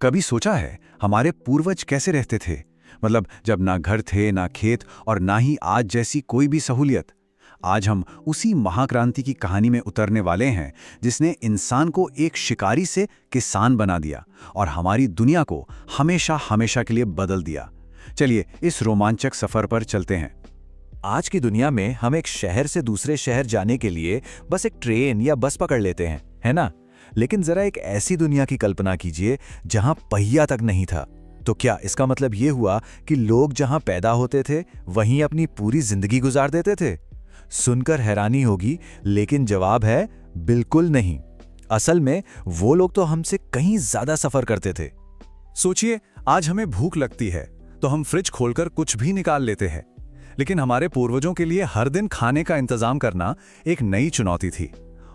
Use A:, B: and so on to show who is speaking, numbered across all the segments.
A: कभी सोचा है हमारे पूर्वज कैसे रहते थे? मतलब जब ना घर थे, ना खेत और ना ही आज जैसी कोई भी सहूलियत। आज हम उसी महाक्रांति की कहानी में उतरने वाले हैं जिसने इंसान को एक शिकारी से किसान बना दिया और हमारी दुनिया को हमेशा हमेशा के लिए बदल दिया। चलिए इस रोमांचक सफर पर चलते हैं।
B: आज की दुनिया में हम एक शहर से दूसरे शहर जाने के लिए बस एक ट्रेन या बस पकड़ लेते हैं, है ना? लेकिन जरा एक ऐसी दुनिया की कल्पना कीजिए जहां पहिया तक नहीं था। तो क्या इसका मतलब ये हुआ कि लोग जहां पैदा होते थे वहीं अपनी पूरी जिंदगी गुजार देते थे? सुनकर हैरानी होगी, लेकिन जवाब है बिल्कुल नहीं। असल में वो लोग तो हमसे कहीं ज्यादा सफर करते थे।
A: सोचिए, आज हमें भूख लगती है तो हम फ्रिज खोलकर कुछ भी निकाल लेते हैं, लेकिन हमारे पूर्वजों के लिए हर दिन खाने का इंतजाम करना एक नई चुनौती थी।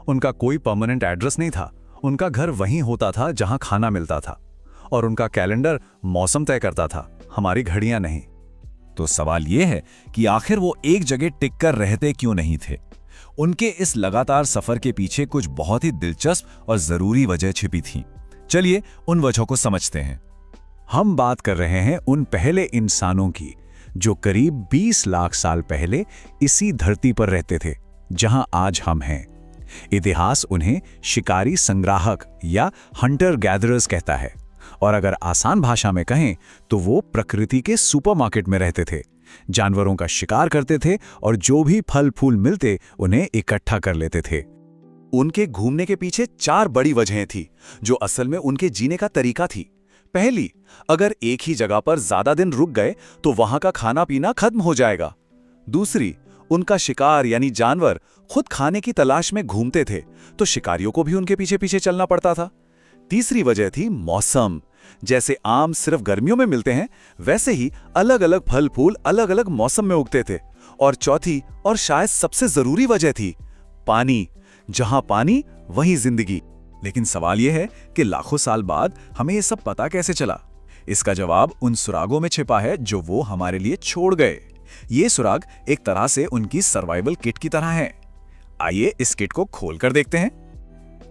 A: उनका कोई परमानेंट एड्रेस नहीं था, उनका घर वहीं होता था जहां खाना मिलता था, और उनका कैलेंडर मौसम तय करता था, हमारी घड़ियां नहीं।
B: तो सवाल यह है कि आखिर वो एक जगह टिक कर रहते क्यों नहीं थे? उनके इस लगातार सफर के पीछे कुछ बहुत ही दिलचस्प और जरूरी वजह छिपी थी। चलिए उन वजहों को समझते हैं।
A: हम बात कर रहे हैं उन पहले इंसानों की जो करीब 20 लाख साल पहले इसी धरती पर रहते थे जहां आज हम हैं। इतिहास उन्हें शिकारी संग्राहक या हंटर गैदरर्स कहता है, और अगर आसान भाषा में कहें तो वो प्रकृति के सुपरमार्केट में रहते थे, जानवरों का शिकार करते थे और जो भी फल फूल मिलते उन्हें इकट्ठा कर लेते थे। उनके घूमने के पीछे 4 बड़ी वजहें थी जो असल में उनके जीने का तरीका थी। पहली, अगर एक ही जगह पर ज्यादा दिन रुक गए तो वहां का खाना पीना खत्म हो जाएगा। दूसरी, उनका शिकार यानी जानवर खुद खाने की तलाश में घूमते थे तो शिकारियों को भी उनके पीछे पीछे चलना पड़ता था। तीसरी वजह थी मौसम। जैसे आम सिर्फ गर्मियों में मिलते हैं, वैसे ही अलग अलग फल फूल अलग अलग मौसम में उगते थे। और चौथी और शायद सबसे जरूरी वजह थी पानी। जहां पानी वहीं जिंदगी।
B: लेकिन सवाल यह है कि लाखों साल बाद हमें यह सब पता कैसे चला? इसका जवाब उन सुरागों में छिपा है जो वो हमारे लिए छोड़ गए। ये सुराग एक तरह से उनकी सर्वाइवल किट की तरह है। आइए इस किट को खोलकर देखते हैं।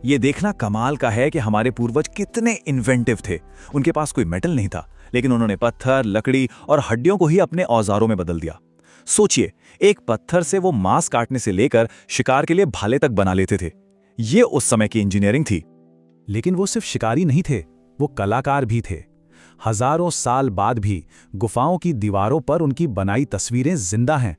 B: ये देखना कमाल का है कि हमारे पूर्वज कितने इन्वेंटिव थे। उनके पास कोई मेटल नहीं था, लेकिन उन्होंने पत्थर, लकड़ी और हड्डियों को ही अपने औजारों में बदल दिया। सोचिए, एक पत्थर से वो मांस काटने से लेकर शिकार के लिए भाले तक बना लेते थे। ये उस समय की इंजीनियरिंग थी।
A: लेकिन वो सिर्फ शिकारी नहीं थे, वो कलाकार भी थे। हजारों साल बाद भी गुफाओं की दीवारों पर उनकी बनाई तस्वीरें जिंदा हैं।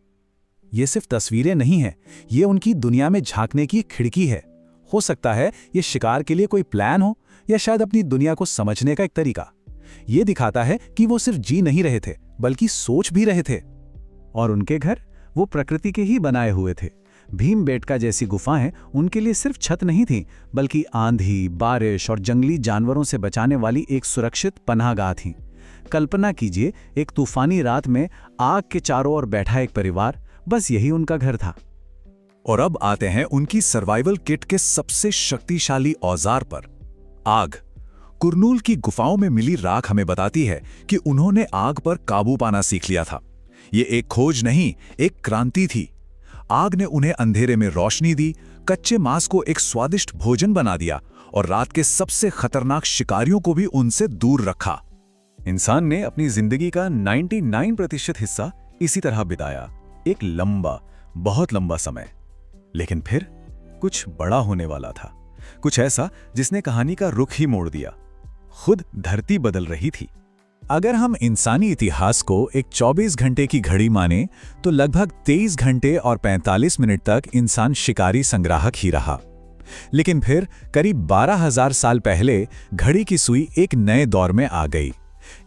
A: ये सिर्फ तस्वीरें नहीं हैं, ये उनकी दुनिया में झांकने की खिड़की है। हो सकता है ये शिकार के लिए कोई प्लान हो, या शायद अपनी दुनिया को समझने का एक तरीका। ये दिखाता है कि वो सिर्फ जी नहीं रहे थे, बल्कि सोच भी रहे थे। और उनके घर वो प्रकृति के ही बनाए हुए थे। भीमबेटका जैसी गुफाएं उनके लिए सिर्फ छत नहीं थी, बल्कि आंधी, बारिश और जंगली जानवरों से बचाने वाली एक सुरक्षित पनाहगाह थी। कल्पना कीजिए, एक तूफानी रात में आग के चारों ओर बैठा एक परिवार, बस यही उनका घर था।
B: और अब आते हैं उनकी सर्वाइवल किट के सबसे शक्तिशाली औजार पर, आग। कुरनूल की गुफाओं में मिली राख हमें बताती है कि उन्होंने आग पर काबू पाना सीख लिया था। ये एक खोज नहीं, एक क्रांति थी। आग ने उन्हें अंधेरे में रोशनी दी, कच्चे मांस को एक स्वादिष्ट भोजन बना दिया और रात के सबसे खतरनाक शिकारियों को भी उनसे दूर रखा। इंसान ने अपनी जिंदगी का 99% हिस्सा इसी तरह बिताया, एक लंबा, बहुत लंबा समय। लेकिन फिर कुछ बड़ा होने वाला था, कुछ ऐसा जिसने कहानी का रुख ही मोड़ दिया। खुद धरती बदल रही थी। अगर हम इंसानी इतिहास को एक 24 घंटे की घड़ी माने तो लगभग 23 घंटे और 45 मिनट तक इंसान शिकारी संग्राहक ही रहा। लेकिन फिर करीब 12,000 साल पहले घड़ी की सुई एक नए दौर में आ गई।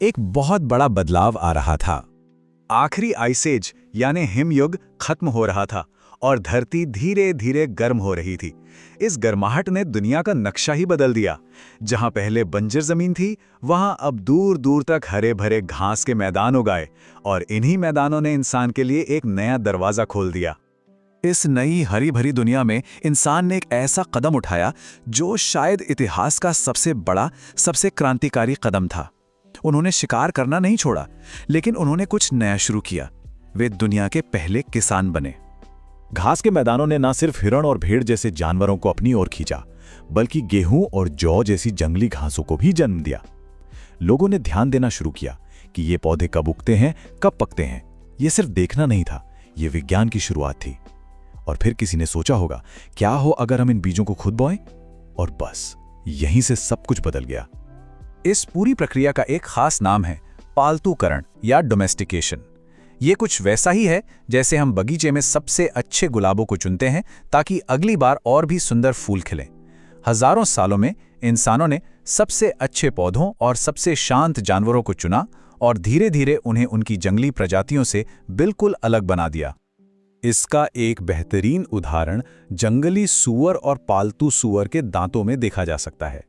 B: एक बहुत बड़ा बदलाव आ रहा था। आखिरी आइस एज यानी हिमयुग खत्म हो रहा था और धरती धीरे धीरे गर्म हो रही थी। इस गर्माहट ने दुनिया का नक्शा ही बदल दिया। जहां पहले बंजर जमीन थी, वहां अब दूर दूर तक हरे भरे घास के मैदान उगाए, और इन्हीं मैदानों ने इंसान के लिए एक नया दरवाजा खोल दिया। इस नई हरी भरी दुनिया में इंसान ने एक ऐसा कदम उठाया जो शायद इतिहास का सबसे बड़ा, सबसे क्रांतिकारी कदम था। उन्होंने शिकार करना नहीं छोड़ा, लेकिन उन्होंने कुछ नया शुरू किया। वे दुनिया के पहले किसान बने। घास के मैदानों ने न सिर्फ हिरण और भेड़ जैसे जानवरों को अपनी ओर खींचा, बल्कि गेहूं और जौ जैसी जंगली घासों को भी जन्म दिया।
A: लोगों ने ध्यान देना शुरू किया कि ये पौधे कब उगते हैं, कब पकते हैं। ये सिर्फ देखना नहीं था, ये विज्ञान की शुरुआत थी। और फिर किसी ने सोचा होगा, क्या हो अगर हम इन बीजों को खुद बोएं? और बस यहीं से सब कुछ बदल गया। इस पूरी प्रक्रिया का एक खास नाम है पालतूकरण या डोमेस्टिकेशन। ये कुछ वैसा ही है जैसे हम बगीचे में सबसे अच्छे गुलाबों को चुनते हैं ताकि अगली बार और भी सुंदर फूल खिलें। हजारों सालों में इंसानों ने सबसे अच्छे पौधों और सबसे शांत जानवरों को चुना और धीरे धीरे उन्हें उनकी जंगली प्रजातियों से बिल्कुल अलग बना दिया। इसका एक बेहतरीन उदाहरण जंगली सूअर और पालतू सूअर के दांतों में देखा जा सकता है।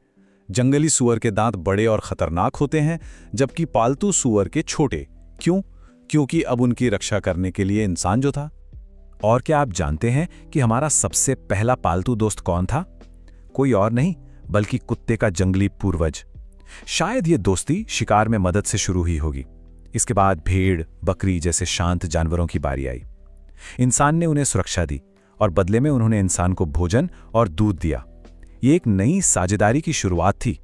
A: जंगली सूअर के दांत बड़े और खतरनाक होते हैं, जबकि पालतू सूअर के छोटे। क्यों? क्योंकि अब उनकी रक्षा करने के लिए इंसान जो था। और क्या आप जानते हैं कि हमारा सबसे पहला पालतू दोस्त कौन था? कोई और नहीं बल्कि कुत्ते का जंगली पूर्वज। शायद ये दोस्ती शिकार में मदद से शुरू हुई होगी। इसके बाद भेड़, बकरी जैसे शांत जानवरों की बारी आई। इंसान ने उन्हें सुरक्षा दी और बदले में उन्होंने इंसान को भोजन और दूध दिया। ये एक नई साझेदारी की शुरुआत थी।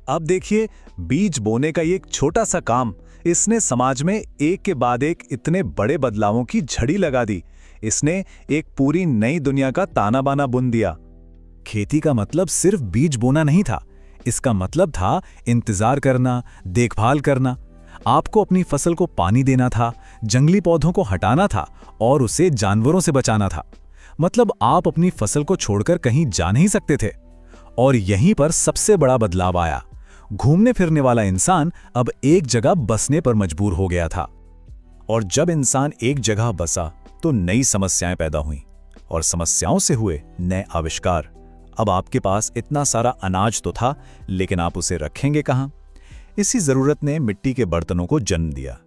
A: अब देखिए, बीज बोने का ये एक छोटा सा काम, इसने समाज में एक के बाद एक इतने बड़े बदलावों की झड़ी लगा दी। इसने एक पूरी नई दुनिया का ताना बाना बुन दिया। खेती का मतलब सिर्फ बीज बोना नहीं था, इसका मतलब था इंतजार करना, देखभाल करना। आपको अपनी फसल को पानी देना था, जंगली पौधों को हटाना था और उसे जानवरों से बचाना था। मतलब आप अपनी फसल को छोड़कर कहीं जा नहीं सकते थे। और यहीं पर सबसे बड़ा बदलाव आया। घूमने फिरने वाला इंसान अब एक जगह बसने पर मजबूर हो गया था। और जब इंसान एक जगह बसा तो नई समस्याएं पैदा हुईं और समस्याओं से हुए नए आविष्कार। अब आपके पास इतना सारा अनाज तो था, लेकिन आप उसे रखेंगे कहां? इसी जरूरत ने मिट्टी के बर्तनों को जन्म दिया।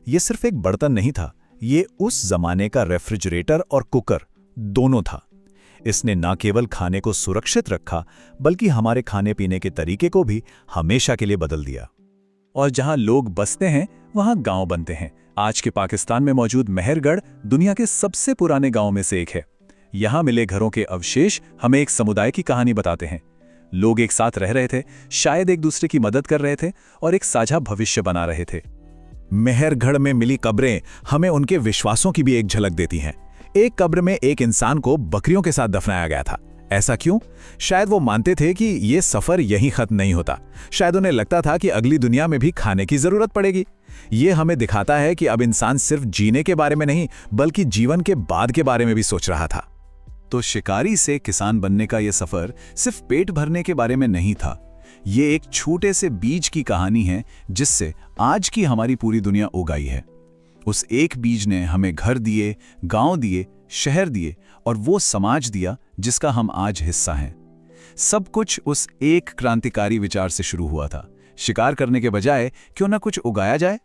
A: यह सिर्फ एक बर्तन नहीं था, ये उस जमाने का रेफ्रिजरेटर और कुकर दोनों था। इसने न केवल खाने को सुरक्षित रखा, बल्कि हमारे खाने पीने के तरीके को भी हमेशा के लिए बदल दिया। और जहां लोग बसते हैं वहां गांव बनते हैं। आज के पाकिस्तान में मौजूद मेहरगढ़ दुनिया के सबसे पुराने गांवों में से एक है। यहां मिले घरों के अवशेष हमें एक समुदाय की कहानी बताते हैं। लोग एक साथ रह रहे थे, शायद एक दूसरे की मदद कर रहे थे और एक साझा भविष्य बना रहे थे। मेहरगढ़ में मिली कब्रें हमें उनके विश्वासों की भी एक झलक देती हैं। एक कब्र में एक इंसान को बकरियों के साथ दफनाया गया था। ऐसा क्यों? शायद वो मानते थे कि ये सफर यहीं खत्म नहीं होता। शायद उन्हें लगता था कि अगली दुनिया में भी खाने की जरूरत पड़ेगी। ये हमें दिखाता है कि अब इंसान सिर्फ जीने के बारे में नहीं, बल्कि जीवन के बाद के बारे में भी सोच रहा था। तो शिकारी से किसान बनने का यह सफर सिर्फ पेट भरने के बारे में नहीं था। ये एक छोटे से बीज की कहानी है जिससे आज की हमारी पूरी दुनिया उगाई है। उस एक बीज ने हमें घर दिए, गांव दिए, शहर दिए और वो समाज दिया जिसका हम आज हिस्सा हैं। सब कुछ उस एक क्रांतिकारी विचार से शुरू हुआ था। शिकार करने के बजाय क्यों ना कुछ उगाया जाए